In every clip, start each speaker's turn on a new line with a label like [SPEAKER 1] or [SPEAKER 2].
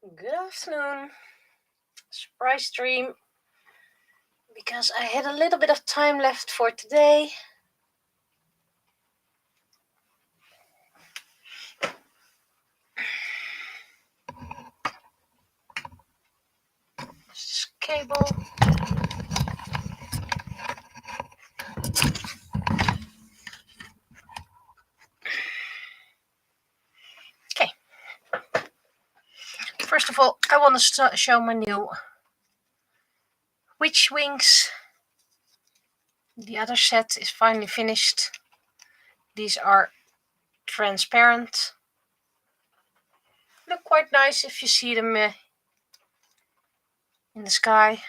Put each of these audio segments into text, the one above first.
[SPEAKER 1] Good afternoon. Surprise stream because I had a little bit of time left for today. This cable. Okay. First of all, I want to show my new witch wings. The other set is finally finished. These are transparent. Look quite nice if you see them in the sky.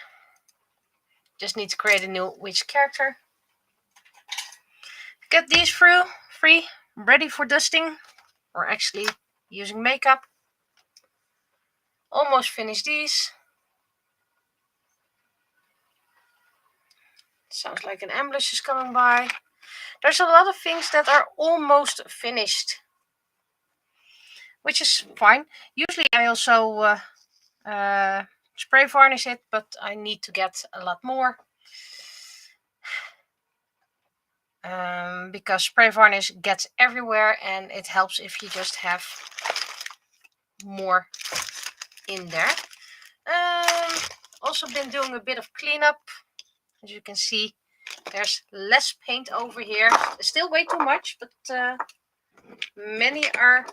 [SPEAKER 1] Just need to create a new witch character. Get these free, ready for dusting, or actually using makeup. Almost finished these. Sounds like an ambulance is coming by. There's a lot of things that are almost finished, which is fine. Usually I also spray varnish it, but I need to get a lot more. Because spray varnish gets everywhere and it helps if you just have more in there. Also been doing a bit of cleanup. As you can see, there's less paint over here. Still way too much, but many are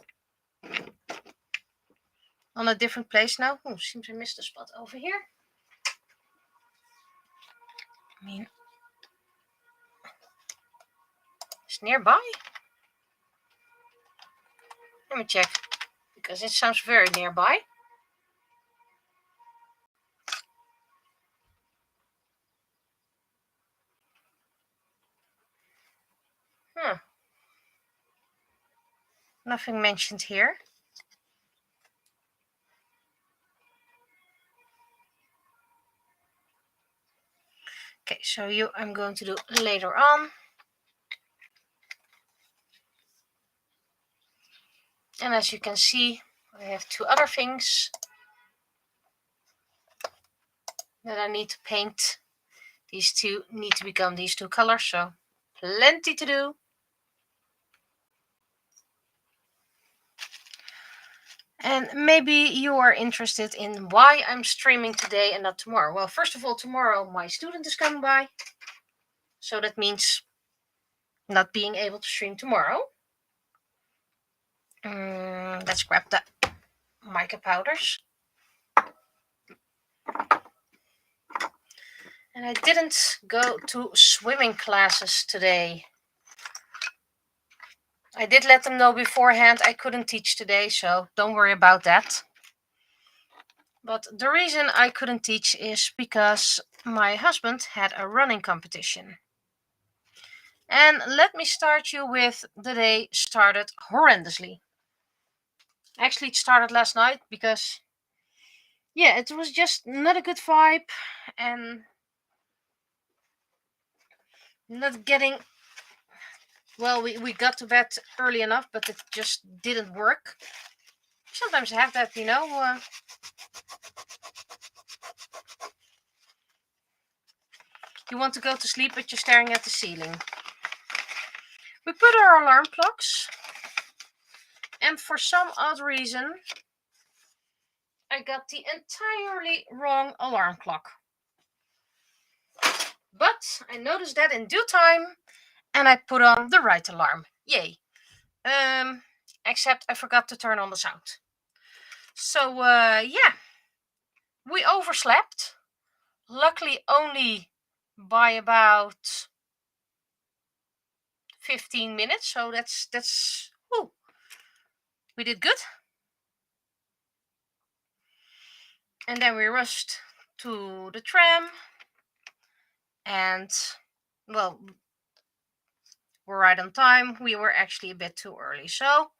[SPEAKER 1] on a different place now. Oh, seems I missed a spot over here. I mean, it's nearby. Let me check, because it sounds very nearby. Nothing mentioned here. Okay, so I'm going to do later on. And as you can see, I have two other things that I need to paint. These two need to become these two colors, so plenty to do. And maybe you are interested in why I'm streaming today and not tomorrow. Well, first of all, tomorrow my student is coming by. So that means not being able to stream tomorrow. Let's grab the mica powders. And I didn't go to swimming classes today. I did let them know beforehand I couldn't teach today, so don't worry about that. But the reason I couldn't teach is because my husband had a running competition. And let me start you with the day started horrendously. Actually, it started last night because, yeah, it was just not a good vibe and not getting... Well, we got to bed early enough, but it just didn't work. Sometimes I have that, you know. You want to go to sleep, but you're staring at the ceiling. We put our alarm clocks, and for some odd reason, I got the entirely wrong alarm clock. But I noticed that in due time, and I put on the right alarm. Yay. Except I forgot to turn on the sound. So, yeah. We overslept. Luckily, only by about 15 minutes. So that's whew. We did good. And then we rushed to the tram. And, well, we're right on time. We were actually a bit too early. So,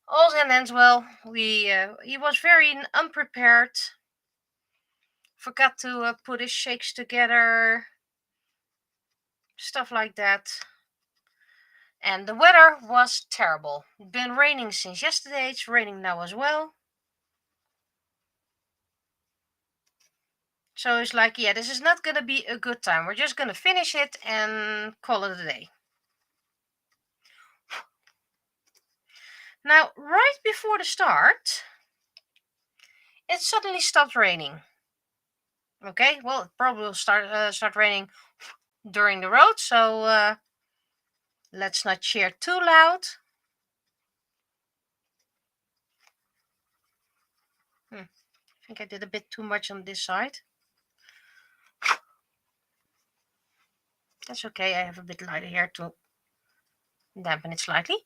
[SPEAKER 1] all and ends well. He was very unprepared. Forgot to put his shakes together. Stuff like that. And the weather was terrible. It's been raining since yesterday. It's raining now as well. So it's like, yeah, this is not going to be a good time. We're just going to finish it and call it a day. Now, right before the start, it suddenly stopped raining. Okay, well, it probably will start raining during the road, so let's not cheer too loud. I think I did a bit too much on this side. That's okay, I have a bit lighter here to dampen it slightly.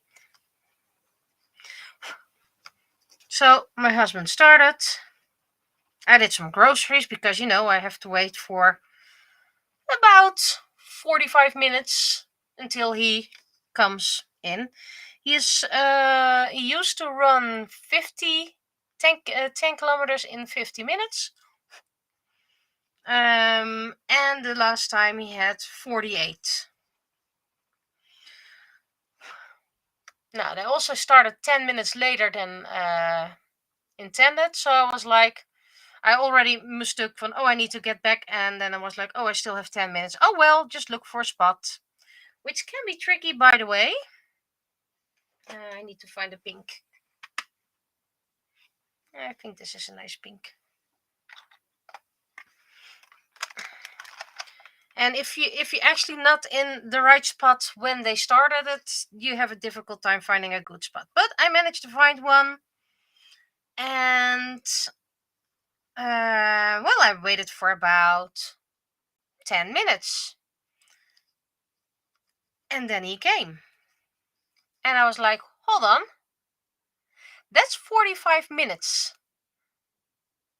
[SPEAKER 1] So my husband started. I did some groceries because, I have to wait for about 45 minutes until he comes in. He used to run 10 kilometers in 50 minutes. And the last time he had 48. Now, they also started 10 minutes later than intended. So I was like, I already mistook from, I need to get back. And then I was like, I still have 10 minutes. Oh, well, just look for a spot. Which can be tricky, by the way. I need to find a pink. I think this is a nice pink. And if you're actually not in the right spot when they started it, you have a difficult time finding a good spot. But I managed to find one. And I waited for about 10 minutes. And then he came. And I was like, hold on. That's 45 minutes.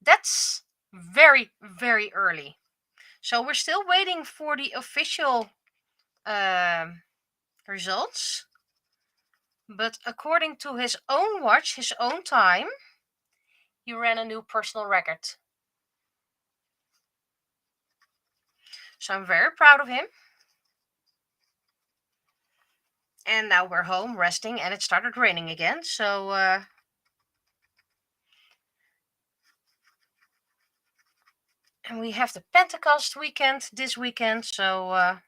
[SPEAKER 1] That's very, very early. So we're still waiting for the official results. But according to his own watch, his own time, he ran a new personal record. So I'm very proud of him. And now we're home resting, and it started raining again. So and we have the Pentecost weekend this weekend. So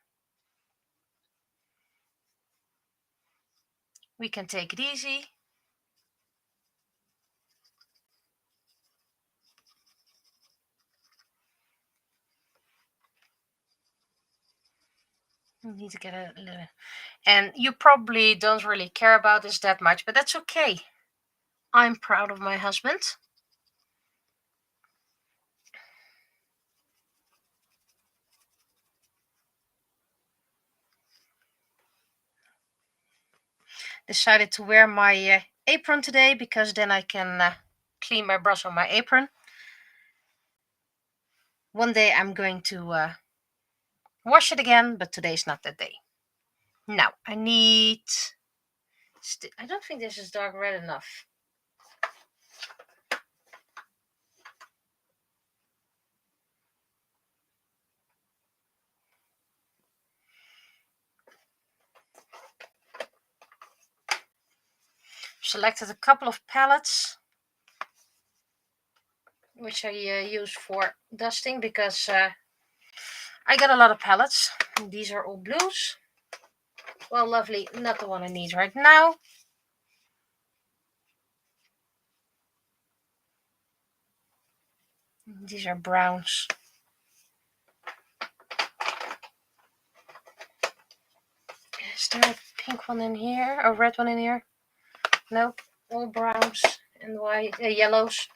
[SPEAKER 1] we can take it easy. We need to get a little. And you probably don't really care about this that much, but that's okay. I'm proud of my husband. Decided to wear my apron today because then I can clean my brush on my apron. One day I'm going to wash it again, but today's not that day. Now I need. I don't think this is dark red enough. Selected a couple of palettes which I use for dusting because I got a lot of palettes. These are all blues. Well, lovely, not the one I need right now. These are browns. Is there a pink one in here? A red one in here? Nope, all browns and white, yellows.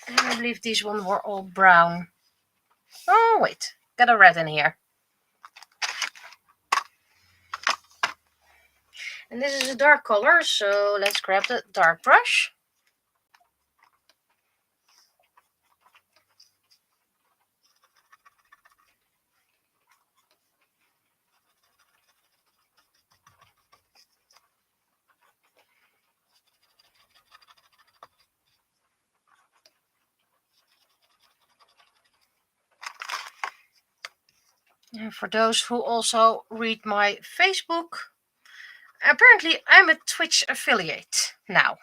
[SPEAKER 1] And I believe these ones were all brown. Oh, wait, got a red in here. And this is a dark color, so let's grab the dark brush. And for those who also read my Facebook, apparently I'm a Twitch affiliate now.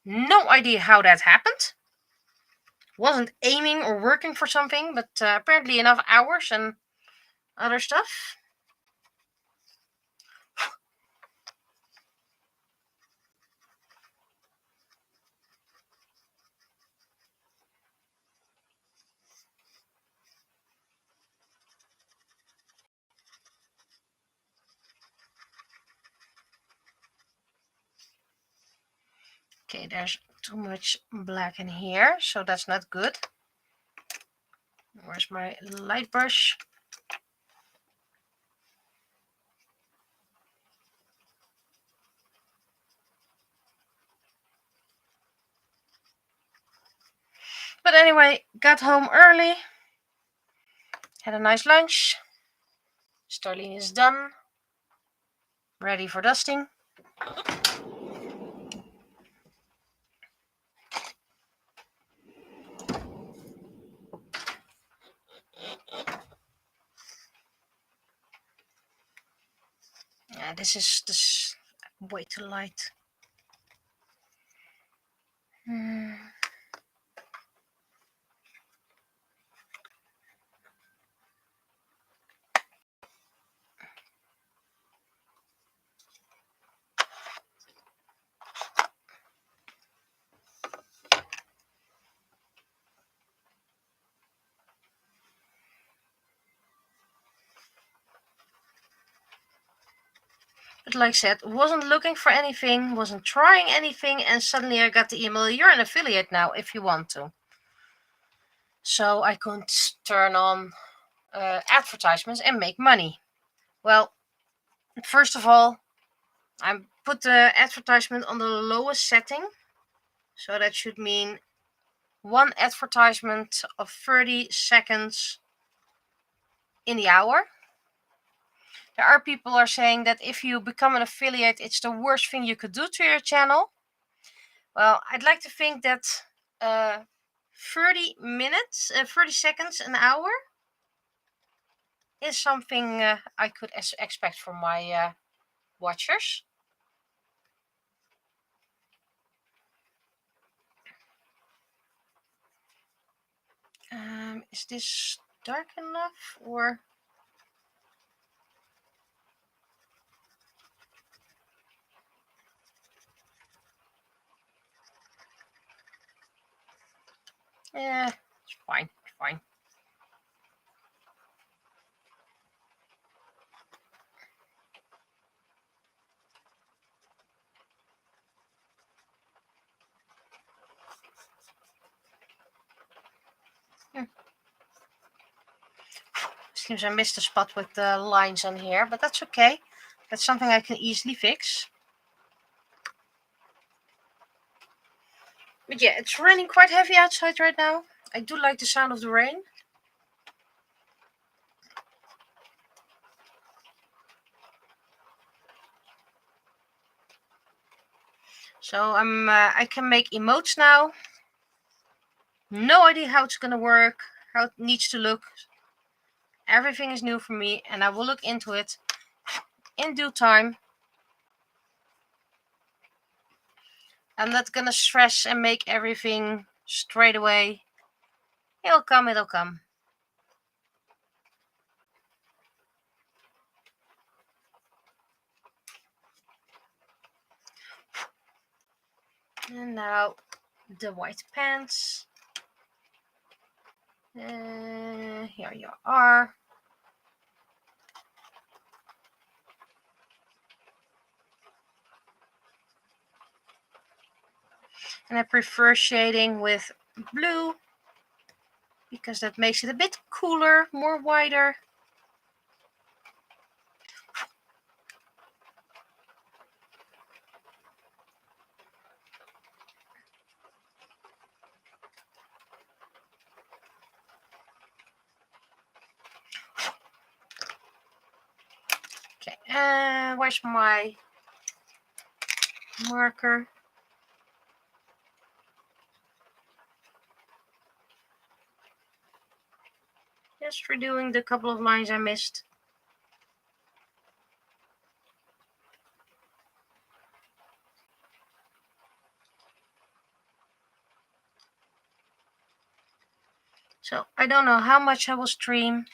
[SPEAKER 1] No idea how that happened. Wasn't aiming or working for something, but apparently enough hours and other stuff. Okay, there's too much black in here, so that's not good. Where's my light brush? But anyway, got home early, had a nice lunch. Starline is done, ready for dusting. Yeah, this is way too light. But like I said, wasn't looking for anything, wasn't trying anything, and suddenly I got the email, you're an affiliate now if you want to. So I could turn on advertisements and make money. Well, first of all, I put the advertisement on the lowest setting. So that should mean one advertisement of 30 seconds in the hour. There are people are saying that if you become an affiliate, it's the worst thing you could do to your channel. Well, I'd like to think that 30 minutes, 30 seconds an hour is something I could expect from my watchers. Is this dark enough or? Yeah, it's fine, it's fine. Seems I missed a spot with the lines on here, but that's okay. That's something I can easily fix. But yeah, it's raining quite heavy outside right now. I do like the sound of the rain. So I can make emotes now. No idea how it's gonna work, how it needs to look. Everything is new for me, and I will look into it in due time. I'm not gonna stress and make everything straight away. It'll come, it'll come. And now the white pants. Here you are. And I prefer shading with blue because that makes it a bit cooler, more wider. Okay, where's my marker? Just redoing the couple of lines I missed. So I don't know how much I will stream.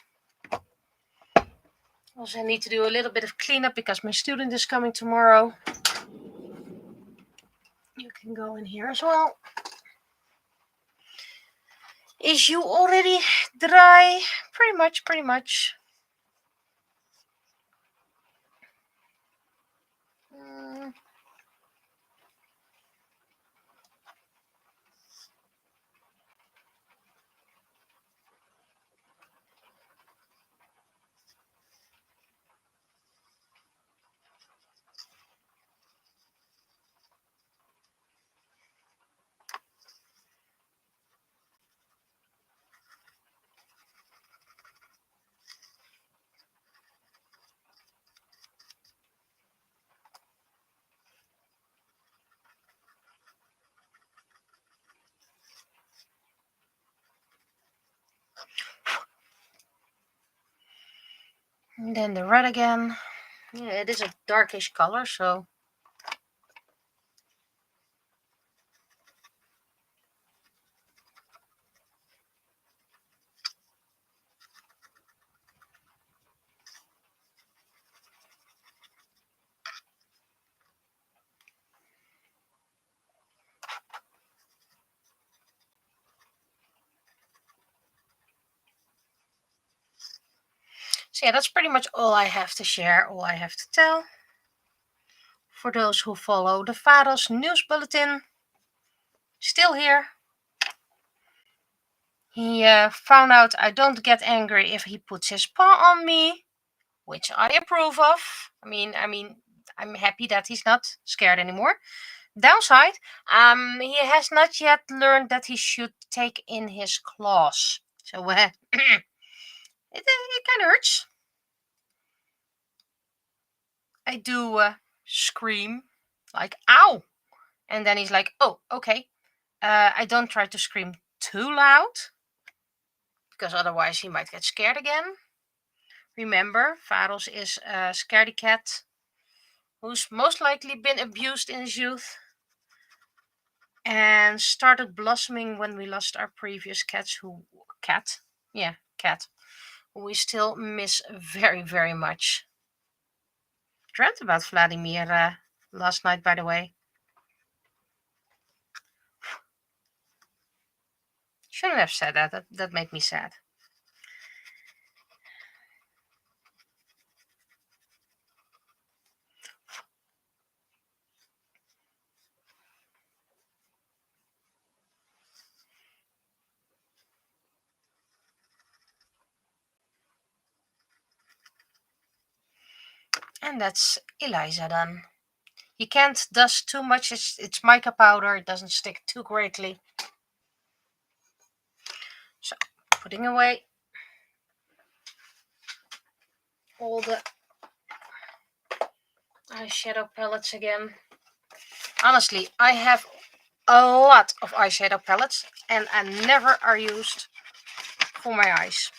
[SPEAKER 1] Also, I need to do a little bit of cleanup because my student is coming tomorrow. You can go in here as well. Is you already dry? Pretty much. And then the red again. Yeah, it is a darkish color, so. So yeah, that's pretty much all I have to share, all I have to tell. For those who follow the Vados news bulletin, still here. He found out I don't get angry if he puts his paw on me, which I approve of. I mean, I'm happy that he's not scared anymore. Downside, he has not yet learned that he should take in his claws. So it kind of hurts. I do scream like "ow," and then he's like, "Oh, okay." I don't try to scream too loud because otherwise he might get scared again. Remember, Vados is a scaredy cat who's most likely been abused in his youth and started blossoming when we lost our previous cat, who we still miss very, very much. Dreamt about Vladimir last night, by the way. Shouldn't have said that. That made me sad. And that's Eliza done. You can't dust too much. It's mica powder. It doesn't stick too greatly. So, putting away all the eyeshadow palettes again. Honestly, I have a lot of eyeshadow palettes and I never are used for my eyes.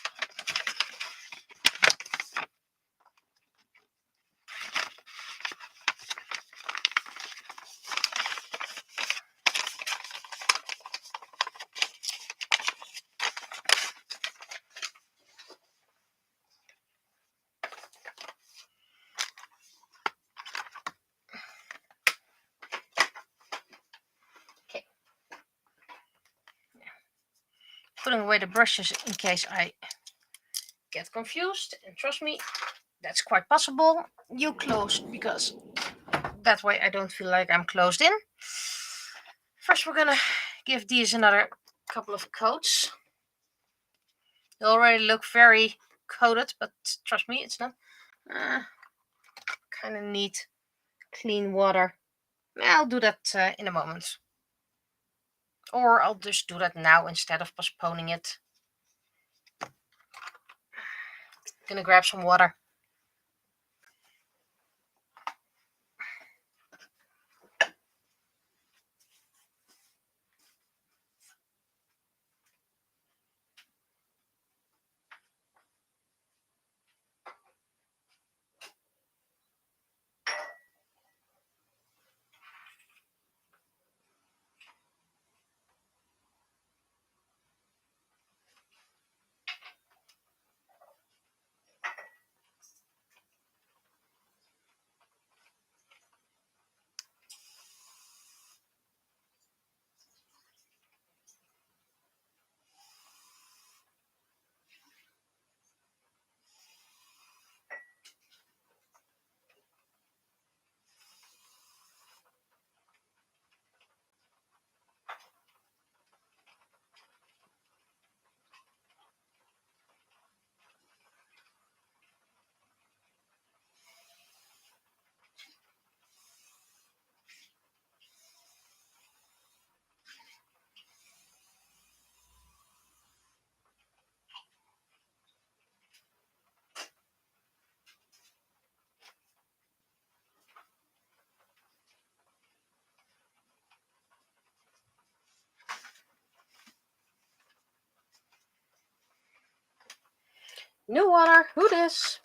[SPEAKER 1] Okay. Putting away the brushes in case I get confused. And trust me, that's quite possible. You closed because that way I don't feel like I'm closed in. First, we're gonna give these another couple of coats. They already look very coated, but trust me, it's not. Kind of need clean water. I'll do that in a moment. Or I'll just do that now instead of postponing it. Gonna grab some water. New water. Who dis?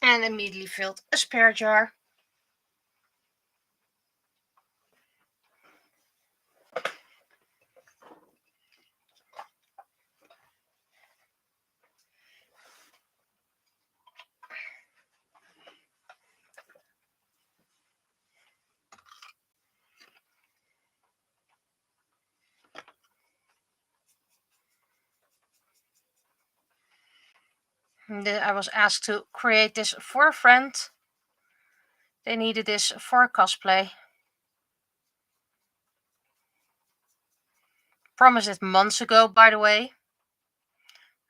[SPEAKER 1] And immediately filled a spare jar. I was asked to create this for a friend. They needed this for a cosplay. Promised it months ago, by the way.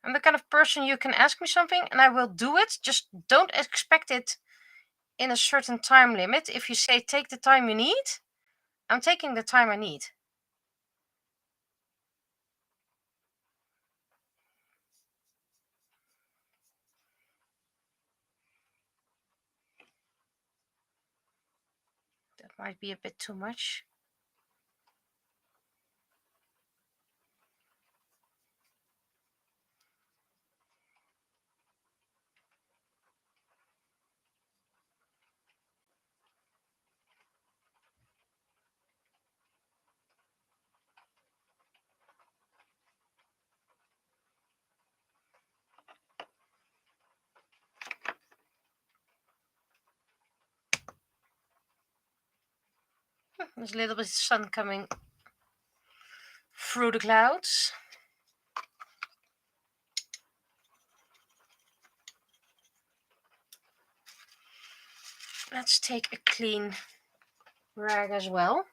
[SPEAKER 1] I'm the kind of person you can ask me something and I will do it. Just don't expect it in a certain time limit. If you say take the time you need, I'm taking the time I need. That might be a bit too much. There's a little bit of sun coming through the clouds. Let's take a clean rag as well.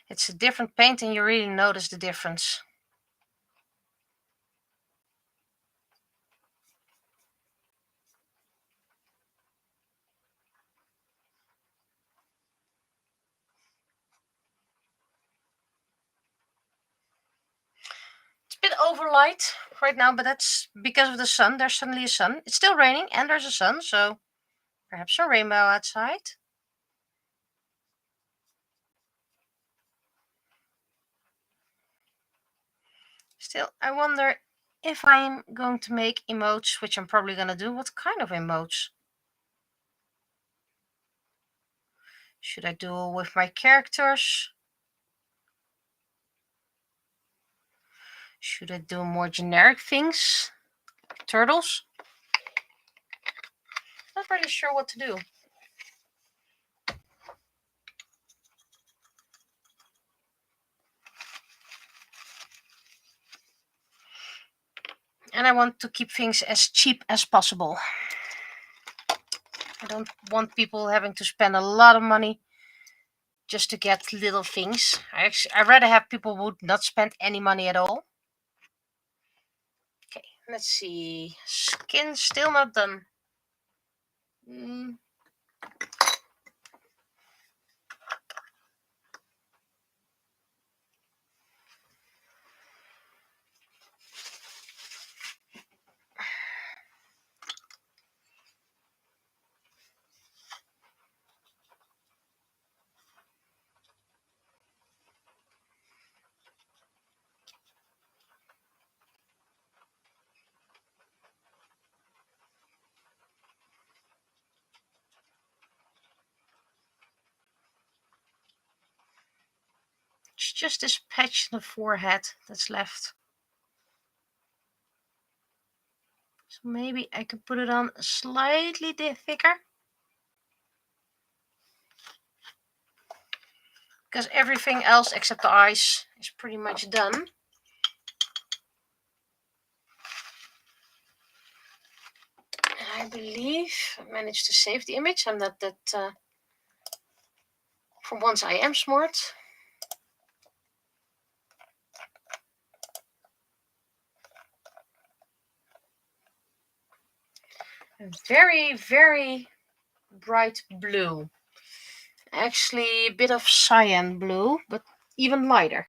[SPEAKER 1] It's a different paint and you really notice the difference. It's a bit overlight right now, but that's because of the sun. There's suddenly a sun. It's still raining and there's a sun, so perhaps a rainbow outside. Still, I wonder if I'm going to make emotes, which I'm probably going to do. What kind of emotes? Should I do with my characters? Should I do more generic things? Turtles? Not really sure what to do. And I want to keep things as cheap as possible. I don't want people having to spend a lot of money just to get little things. I'd rather have people who would not spend any money at all. Okay, let's see. Skin still not done. It's just this patch in the forehead that's left. So maybe I could put it on slightly thicker. Because everything else except the eyes is pretty much done. And I believe I managed to save the image. I'm not that... for once I am smart. very, very bright blue. Actually, a bit of cyan blue, but even lighter.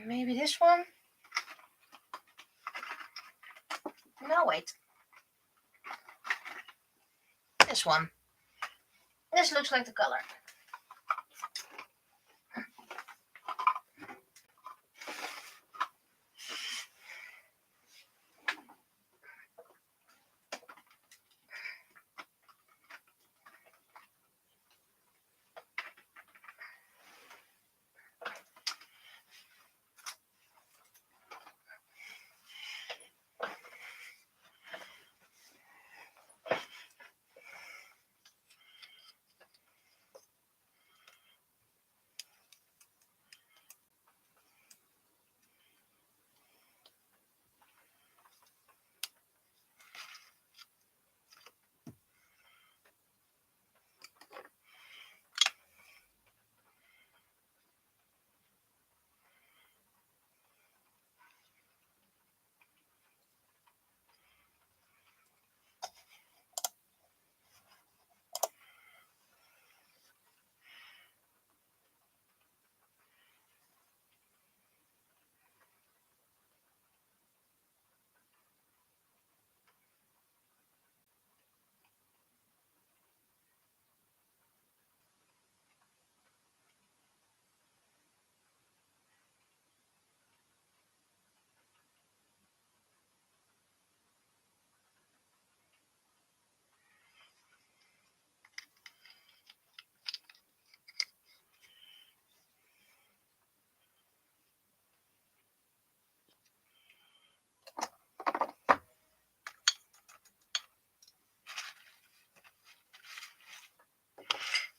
[SPEAKER 1] Maybe this one? No, wait. This one. This looks like the color.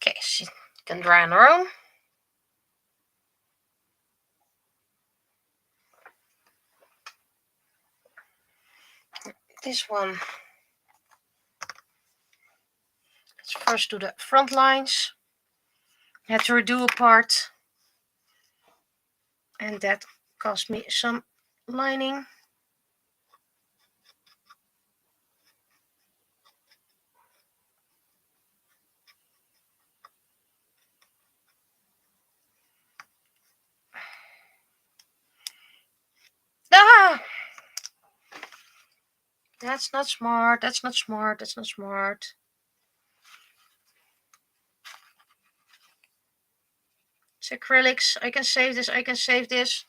[SPEAKER 1] Okay, she can dry on her own. This one. Let's first do the front lines. I had to redo a part, and that cost me some lining. Ah! That's not smart. That's not smart. That's not smart. It's acrylics. I can save this. I can save this.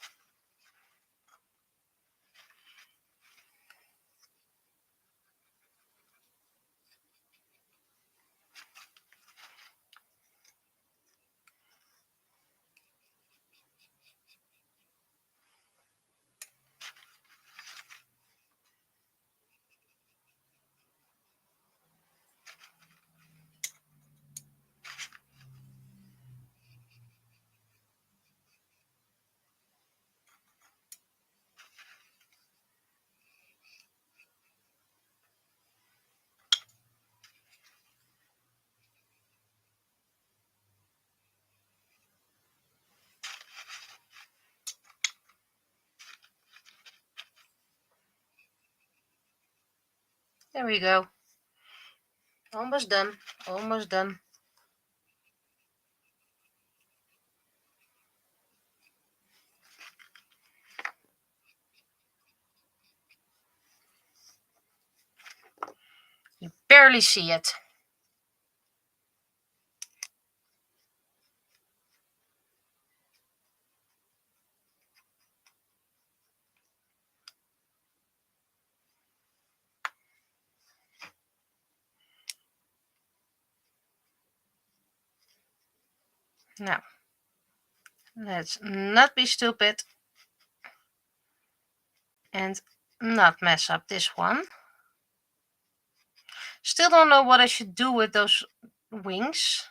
[SPEAKER 1] There we go. Almost done. Almost done. You barely see it. Now, let's not be stupid and not mess up this one. Still don't know what I should do with those wings.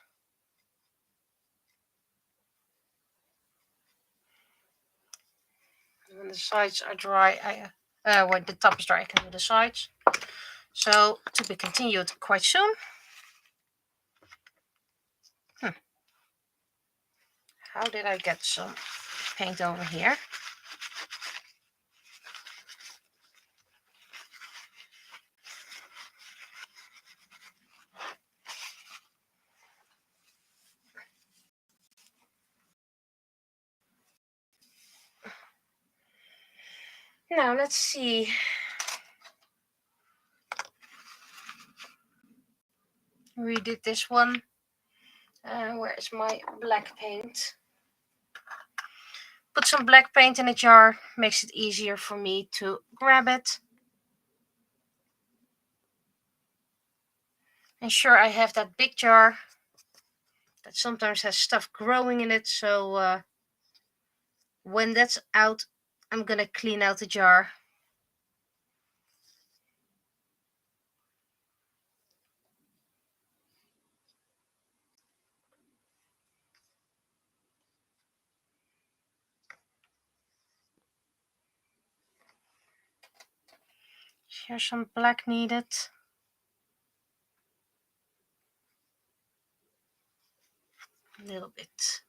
[SPEAKER 1] When the sides are dry, when the top is dry, I can do the sides. So to be continued quite soon. How did I get some paint over here? Now let's see. We did this one. Where is my black paint? Put some black paint in a jar, makes it easier for me to grab it. And sure, I have that big jar that sometimes has stuff growing in it, so when that's out, I'm gonna clean out the jar. Here's some black needed. A little bit.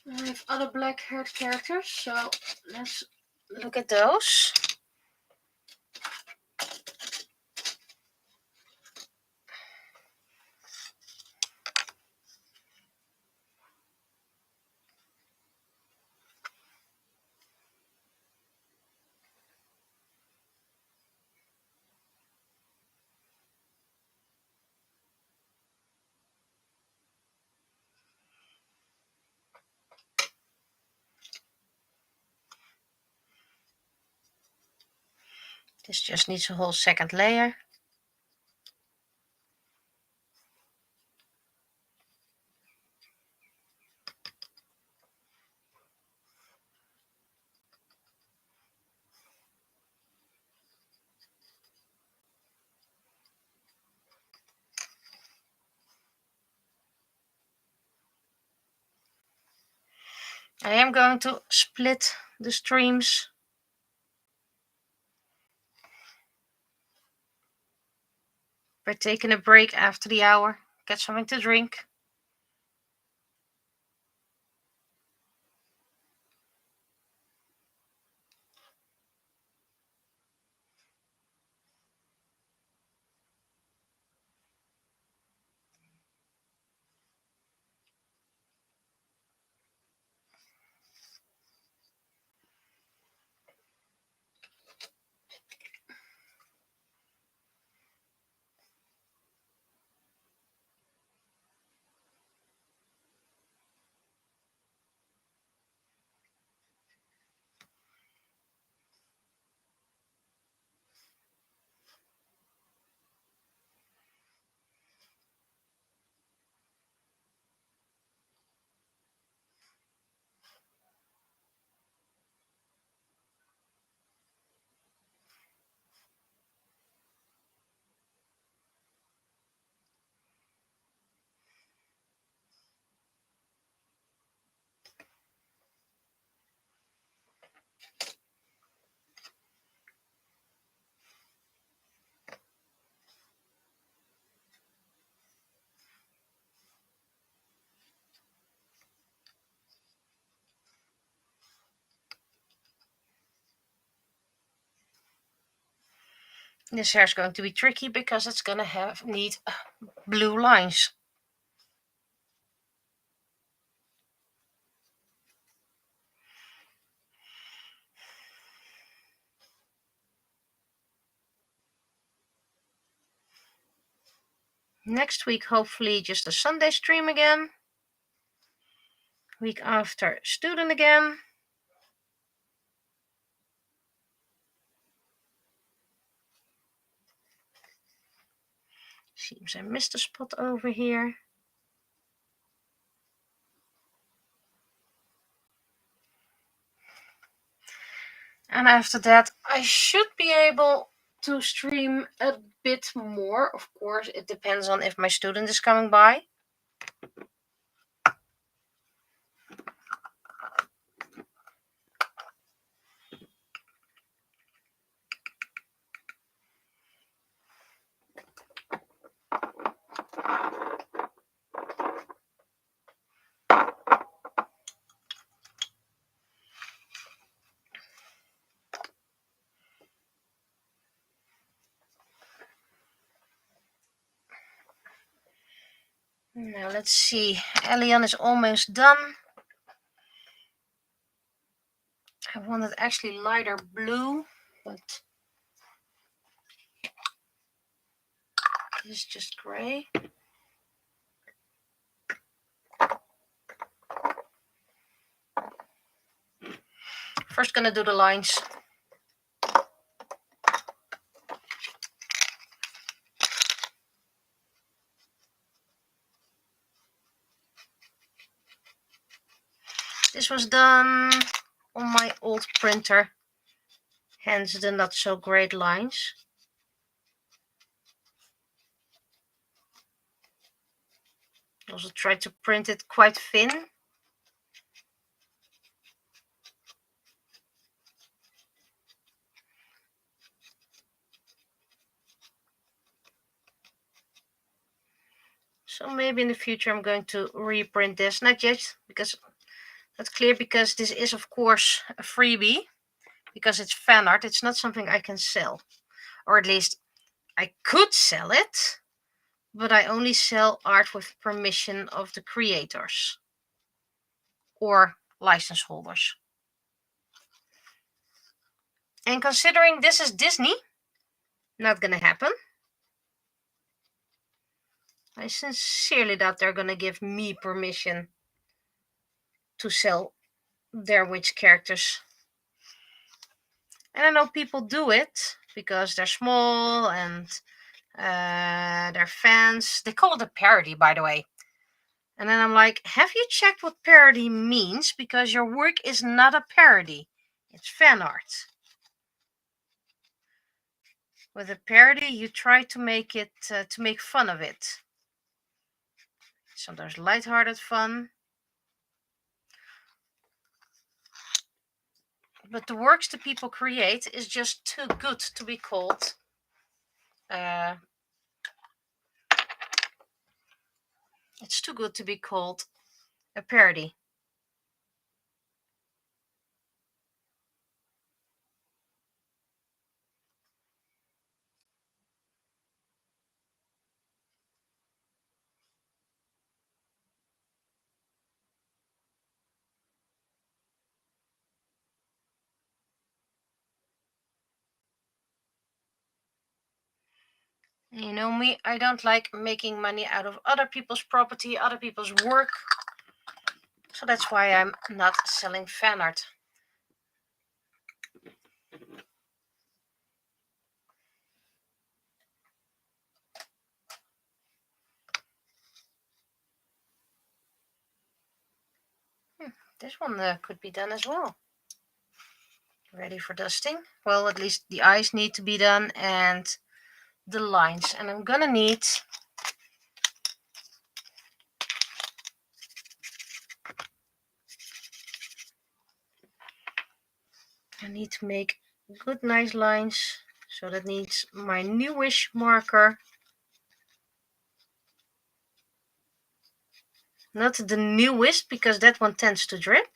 [SPEAKER 1] I have other black haired characters, so let's look at those. This just needs a whole second layer. I am going to split the streams. By taking a break after the hour, get something to drink. This hair is going to be tricky because it's going to need blue lines. Next week, hopefully just a Sunday stream again. Week after, student again. Seems I missed a spot over here. And after that, I should be able to stream a bit more. Of course, it depends on if my student is coming by. Now let's see. Elian is almost done. I wanted actually lighter blue, but this is just gray. First gonna do the lines. This was done on my old printer, hence the not so great lines. Also tried to print it quite thin. So maybe in the future I'm going to reprint this. Not yet, because that's clear, because this is of course a freebie, because it's fan art. It's not something I can sell, or at least I could sell it, but I only sell art with permission of the creators or license holders. And considering this is Disney, not gonna happen. I sincerely doubt they're gonna give me permission to sell their witch characters. And I know people do it because they're small and they're fans. They call it a parody, by the way. And then I'm like, have you checked what parody means? Because your work is not a parody. It's fan art. With a parody, you try to make it, to make fun of it. Sometimes lighthearted fun. But the works that people create is just too good to be called it's too good to be called a parody. You know me, I don't like making money out of other people's property, other people's work. So that's why I'm not selling fan art. This one could be done as well. Ready for dusting. Well, at least the eyes need to be done and the lines. And I'm gonna need to make good nice lines. So that needs my newish marker. Not the newest, because that one tends to drip.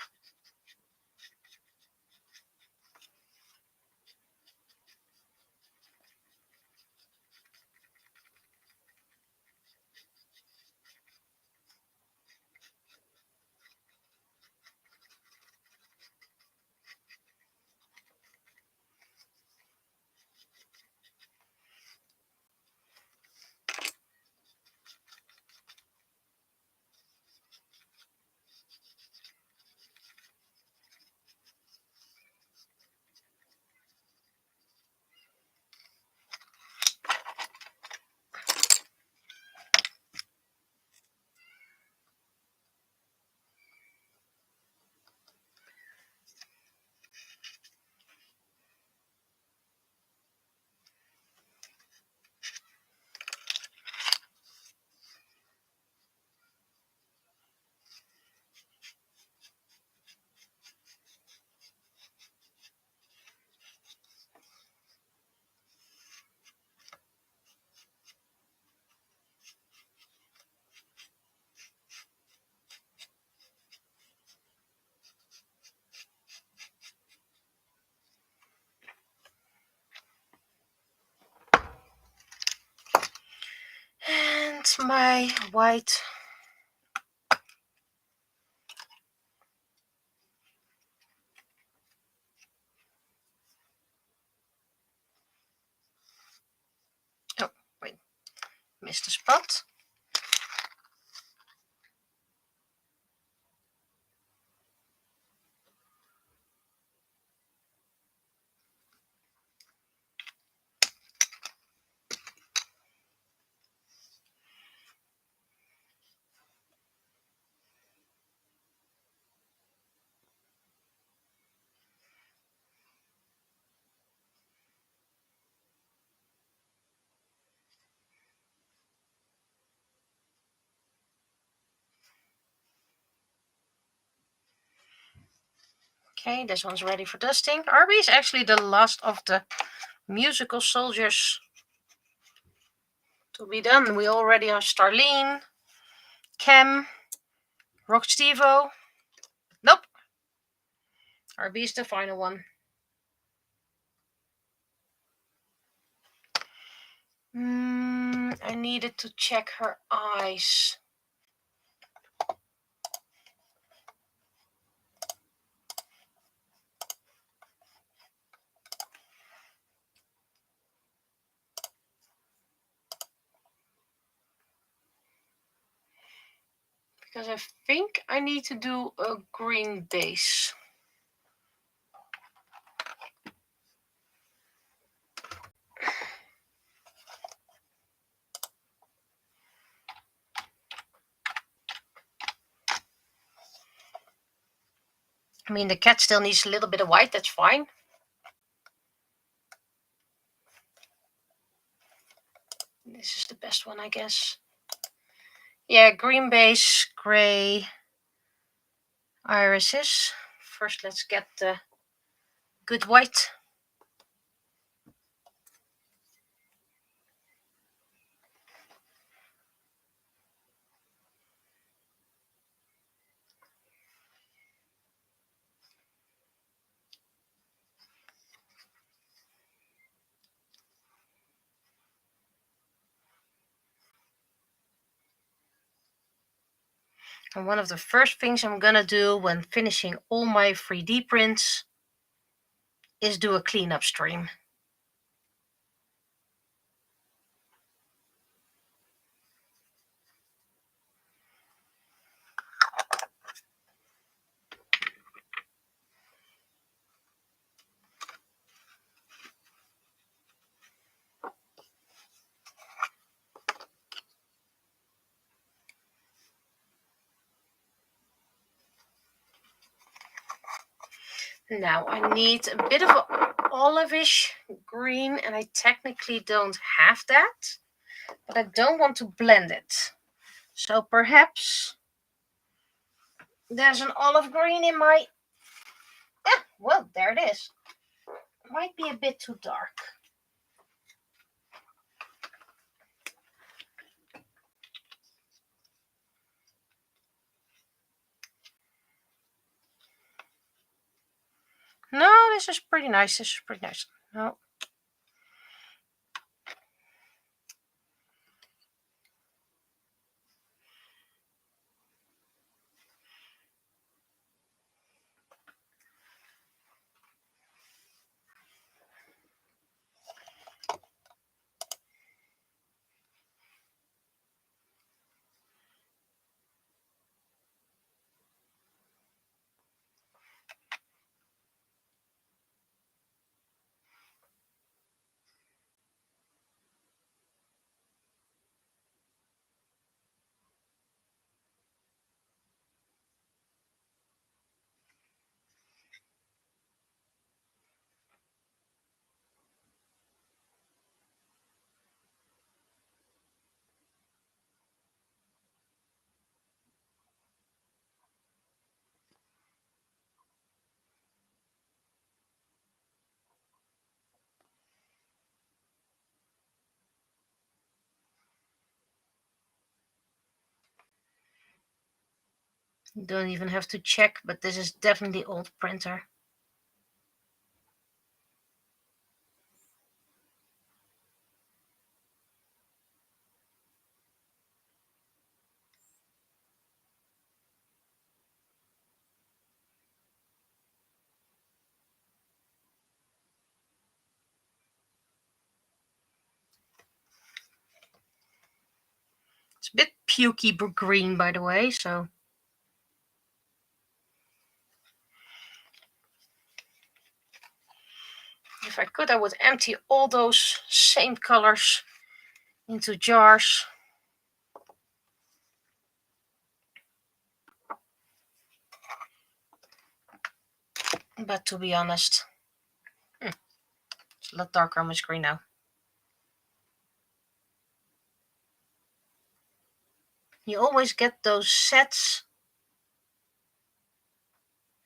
[SPEAKER 1] my white oh wait, missed a spot. Okay, this one's ready for dusting. RB is actually the last of the musical soldiers to be done. We already have Starlene, Cam, Rock Stevo. Nope. RB is the final one. I needed to check her eyes. Because I think I need to do a green base. I mean, the cat still needs a little bit of white, that's fine. This is the best one, I guess. Yeah, green base, gray irises. First, let's get the good white. And one of the first things I'm gonna do when finishing all my 3D prints is do a cleanup stream. Now I need a bit of an olivish green, and I technically don't have that, but I don't want to blend it. So perhaps there's an olive green in my... well, there it is. Might be a bit too dark. No, this is pretty nice. This is pretty nice. No. You don't even have to check, but this is definitely old printer. It's a bit pukey green, by the way, so. If I could, I would empty all those same colors into jars. But to be honest, it's a lot darker on my screen now. You always get those sets,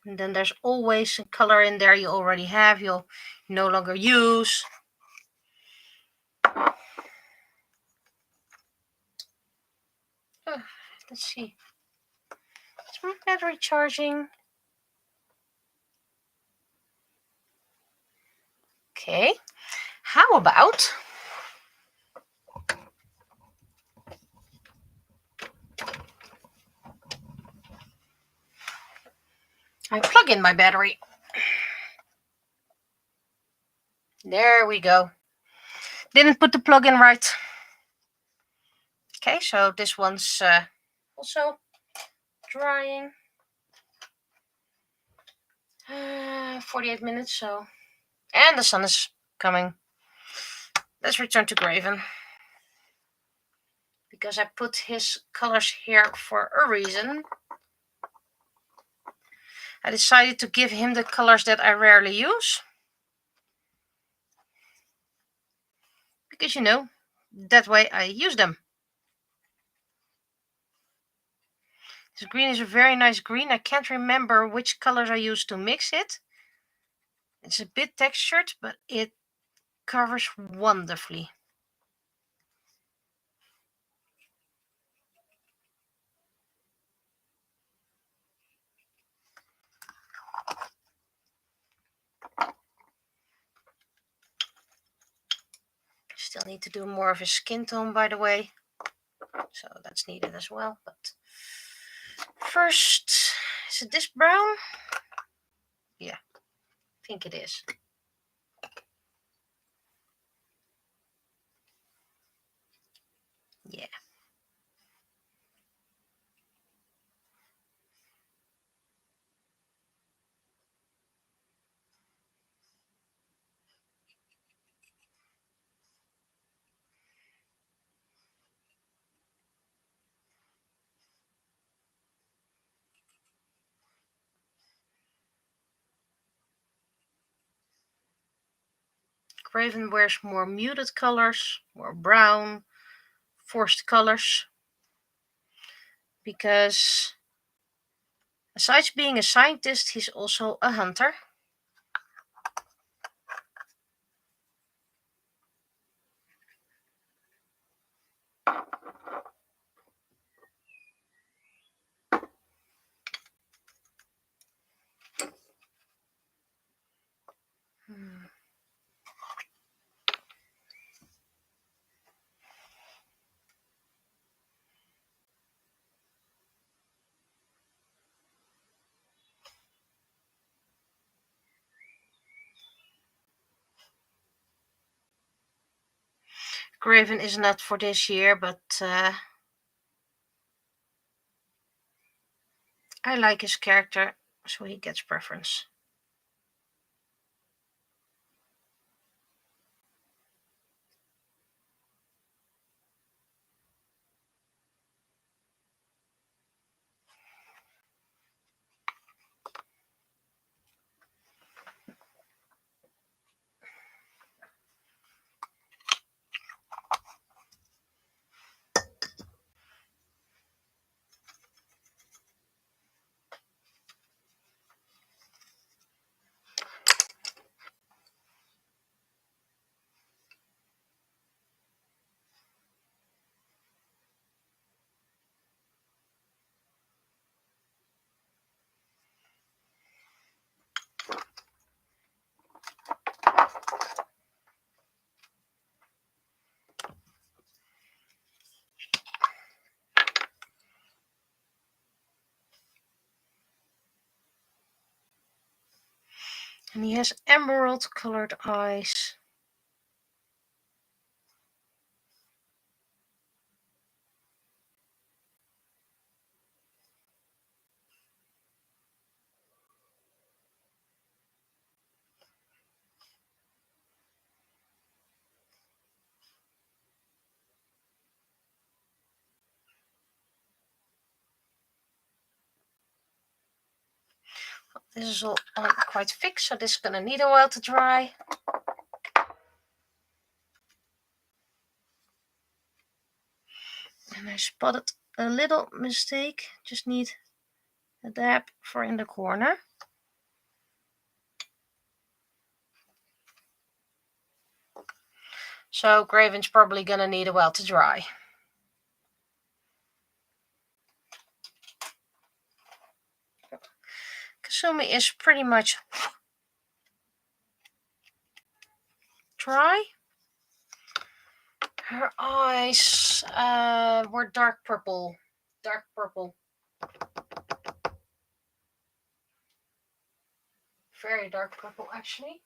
[SPEAKER 1] and then there's always a color in there you already have, you'll no longer use. Let's see. Is my battery charging? Okay. How about I plug in my battery? There we go. Didn't put the plug in right. Okay, so this one's also drying. 48 minutes, so. And the sun is coming. Let's return to Graven. Because I put his colors here for a reason. I decided to give him the colors that I rarely use. Because, you know, that way I use them. This green is a very nice green. I can't remember which colors I used to mix it. It's a bit textured, but it covers wonderfully. Still need to do more of his skin tone, by the way. So that's needed as well. But first, is it this brown? Yeah, I think it is. Yeah. Graven wears more muted colors, more brown, forced colors. Because besides being a scientist, he's also a hunter. Graven is not for this year, but I like his character, so he gets preference. And he has emerald colored eyes. This is all on quite thick, so this is going to need a while to dry. And I spotted a little mistake. Just need a dab for in the corner. So Graven's probably going to need a while to dry. Kasumi is pretty much dry. Her eyes were dark purple. Dark purple. Very dark purple, actually.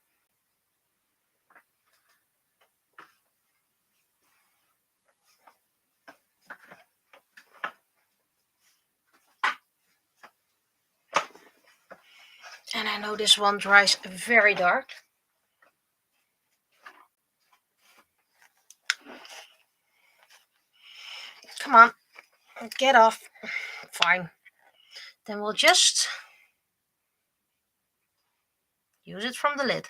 [SPEAKER 1] And I know this one dries very dark. Come on, get off. Fine. Then we'll just use it from the lid.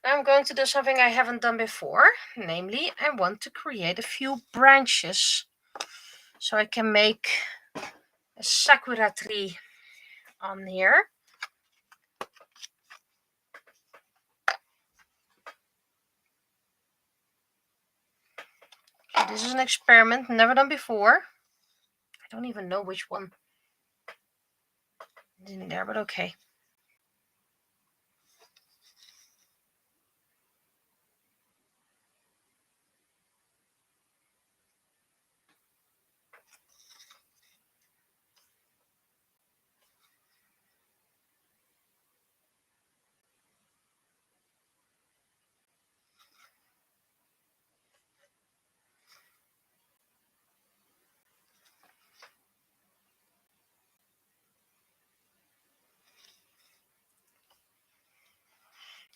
[SPEAKER 1] Now I'm going to do something I haven't done before. Namely, I want to create a few branches so I can make a sakura tree on here. Okay, this is an experiment, never done before. I don't even know which one is in there, but okay.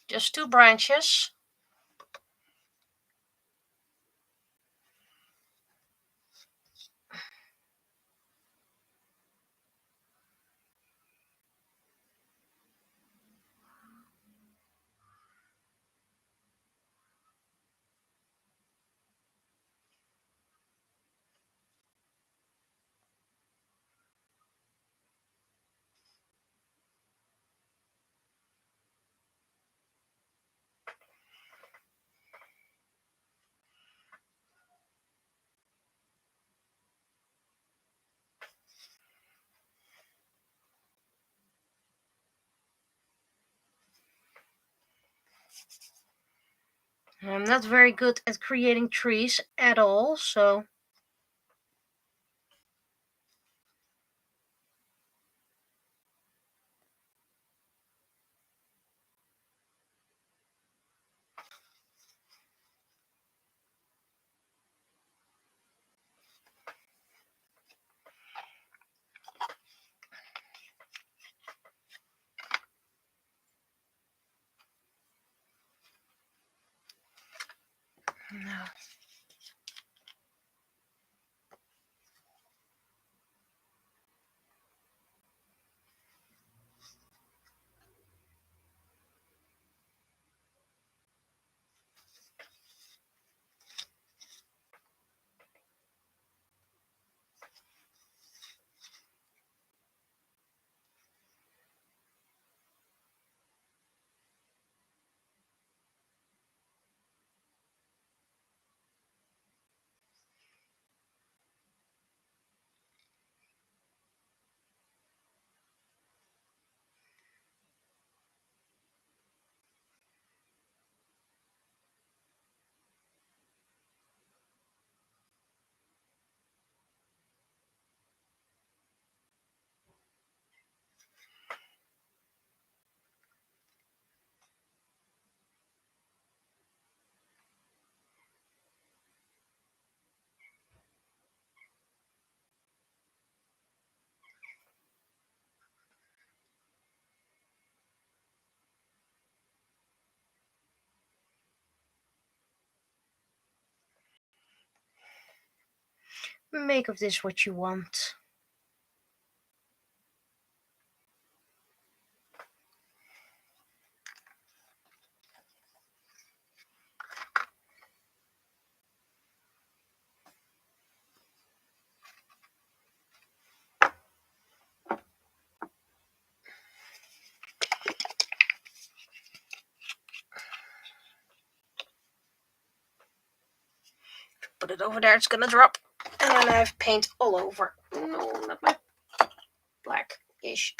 [SPEAKER 1] Just 2 branches. I'm not very good at creating trees at all, so no. make of this what you want. Put it over there, it's gonna drop. And then I have paint all over. No, not my black-ish.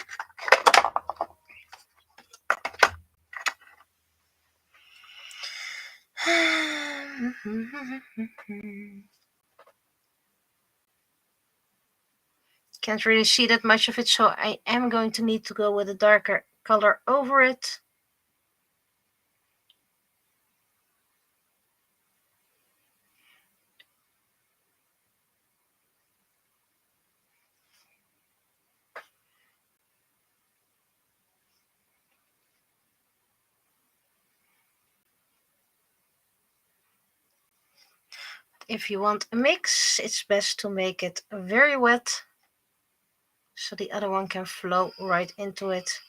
[SPEAKER 1] Can't really see that much of it, so I am going to need to go with a darker color over it. If you want a mix, it's best to make it very wet, so the other one can flow right into it.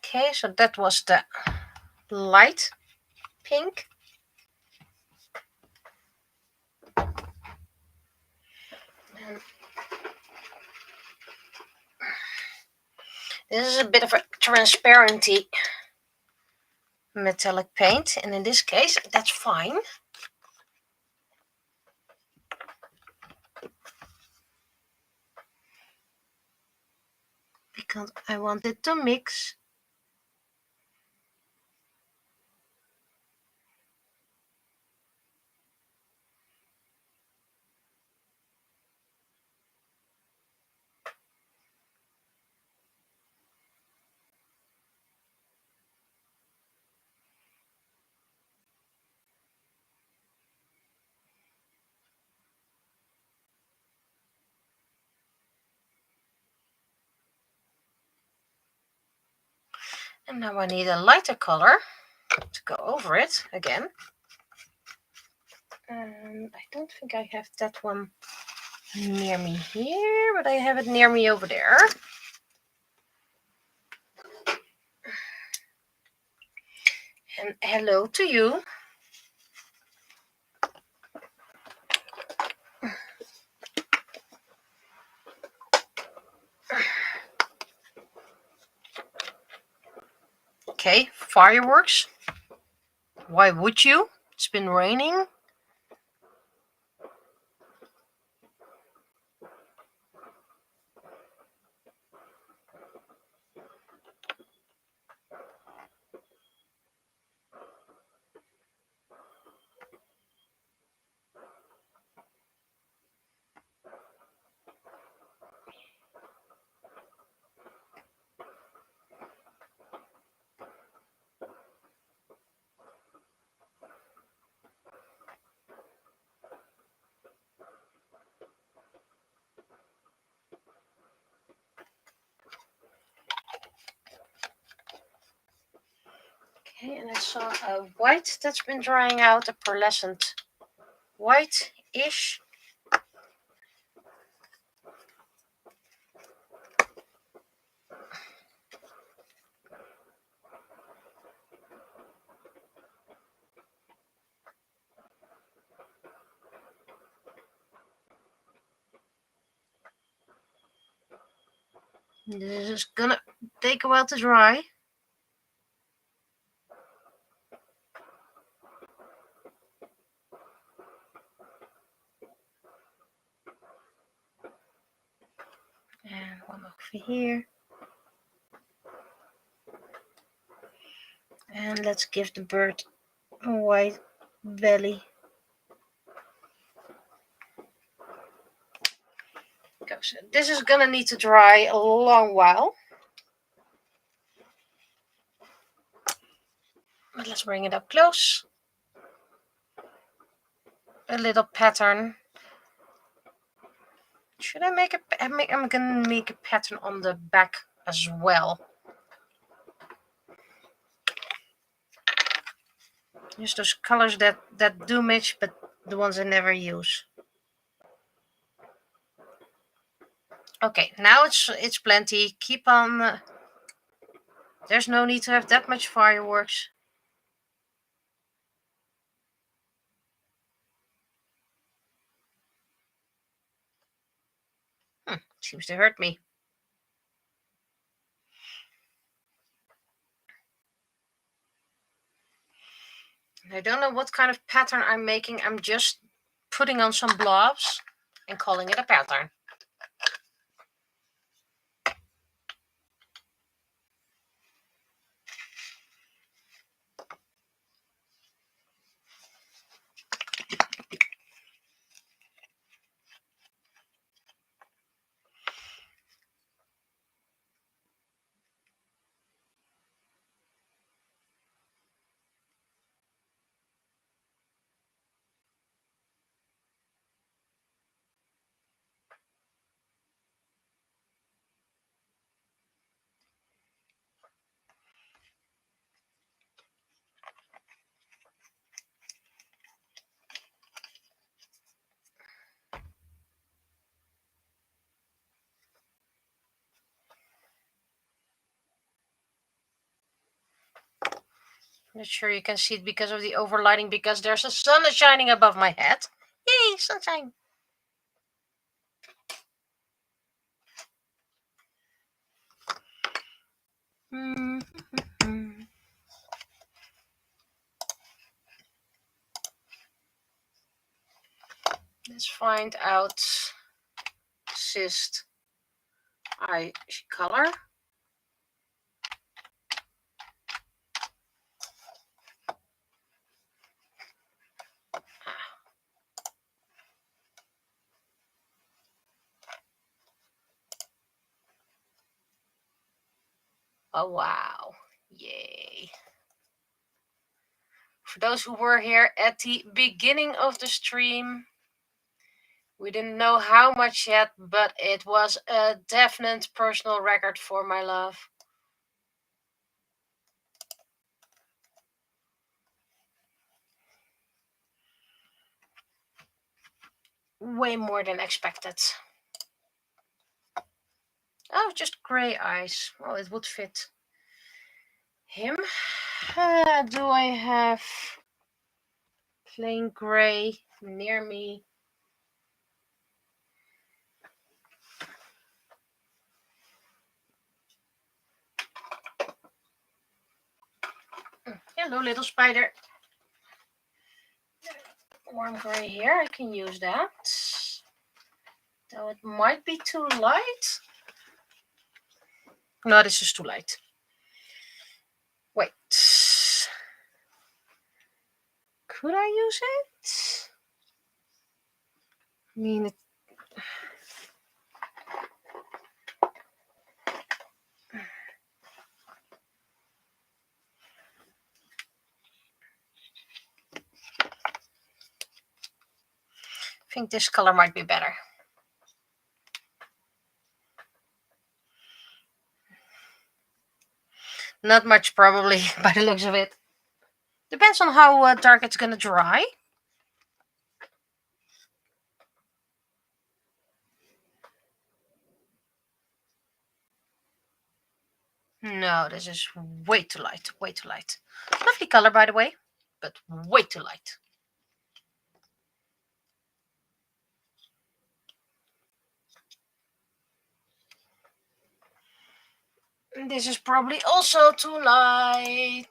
[SPEAKER 1] Okay, so that was the light pink. And this is a bit of a transparency metallic paint, and in this case that's fine, because I want it to mix. And now I need a lighter color to go over it again. I don't think I have that one near me here, but I have it near me over there. And hello to you. Okay, fireworks. Why would you? It's been raining. Okay, and I saw a white that's been drying out, a pearlescent white-ish. This is gonna take a while to dry. And one over here. And let's give the bird a white belly. So this is gonna need to dry a long while. But let's bring it up close. A little pattern. Should I make I'm gonna make a pattern on the back as well. Use those colors that do match, but the ones I never use. Okay, now it's plenty. Keep on. There's no need to have that much fireworks. Seems to hurt me. I don't know what kind of pattern I'm making. I'm just putting on some blobs and calling it a pattern. Not sure you can see it because of the overlighting, because there's a sun shining above my head. Yay, sunshine! Let's find out cyst eye color. Oh wow, yay. For those who were here at the beginning of the stream, we didn't know how much yet, but it was a definite personal record for my love. Way more than expected. Oh, just gray eyes. Well, it would fit him. Do I have plain gray near me? Hello, little spider. Warm gray here, I can use that. Though it might be too light. No, this is too light. Wait. Could I use it? I mean, I think this color might be better. Not much, probably, by the looks of it. Depends on how dark it's gonna dry. No, this is way too light. Way too light. Lovely color, by the way, but way too light. This is probably also too light.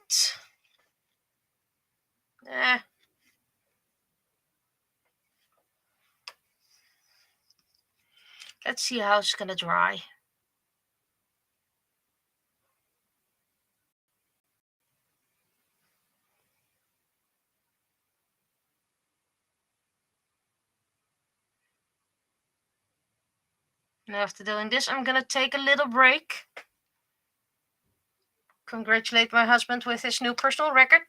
[SPEAKER 1] Let's see how it's gonna dry. And after doing this, I'm gonna take a little break. Congratulate my husband with his new personal record.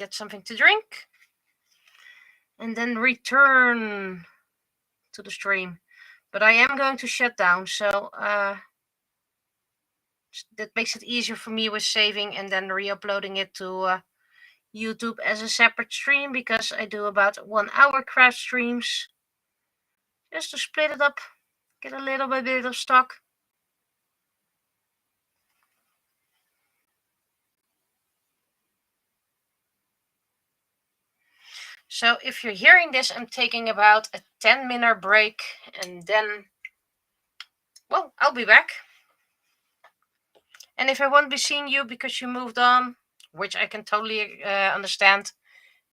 [SPEAKER 1] get something to drink, and then return to the stream. But I am going to shut down, so that makes it easier for me with saving and then re-uploading it to YouTube as a separate stream, because I do about 1 hour craft streams just to split it up, get a little bit of stock. So if you're hearing this, I'm taking about a 10-minute break, and then, well, I'll be back. And if I won't be seeing you because you moved on, which I can totally understand,